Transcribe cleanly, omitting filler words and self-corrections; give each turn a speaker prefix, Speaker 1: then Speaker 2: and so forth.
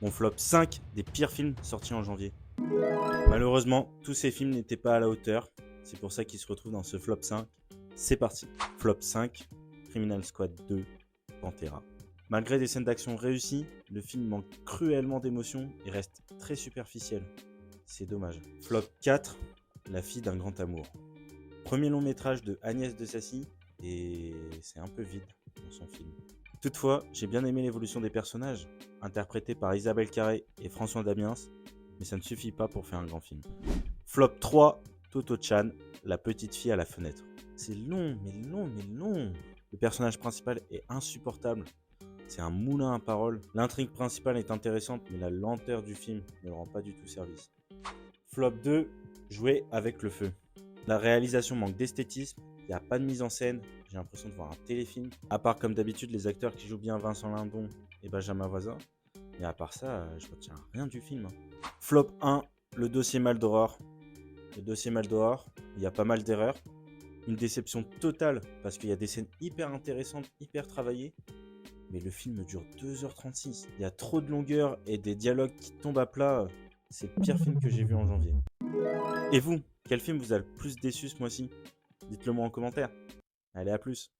Speaker 1: Mon flop 5 des pires films sortis en janvier. Malheureusement, tous ces films n'étaient pas à la hauteur. C'est pour ça qu'ils se retrouvent dans ce flop 5. C'est parti. Flop 5, Criminal Squad 2, Pantera. Malgré des scènes d'action réussies, le film manque cruellement d'émotion et reste très superficiel. C'est dommage. Flop 4, La fille d'un grand amour. Premier long métrage de Agnès de Sassy et c'est un peu vide dans son film. Toutefois, j'ai bien aimé l'évolution des personnages, interprétés par Isabelle Carré et François Damiens, mais ça ne suffit pas pour faire un grand film. Flop 3, Toto-chan, la petite fille à la fenêtre. C'est long, mais long, mais long. Le personnage principal est insupportable. C'est un moulin à paroles. L'intrigue principale est intéressante, mais la lenteur du film ne rend pas du tout service. Flop 2, Jouer avec le feu. La réalisation manque d'esthétisme, il n'y a pas de mise en scène, j'ai l'impression de voir un téléfilm. À part comme d'habitude les acteurs qui jouent bien Vincent Lindon et Benjamin Voisin. Mais à part ça, je retiens rien du film. Flop 1, Le dossier Maldoror. Le dossier Maldoror, il y a pas mal d'erreurs. Une déception totale parce qu'il y a des scènes hyper intéressantes, hyper travaillées. Mais le film dure 2h36. Il y a trop de longueur et des dialogues qui tombent à plat. C'est le pire film que j'ai vu en janvier. Et vous, quel film vous a le plus déçu ce mois-ci? Dites-le moi en commentaire. Allez, à plus.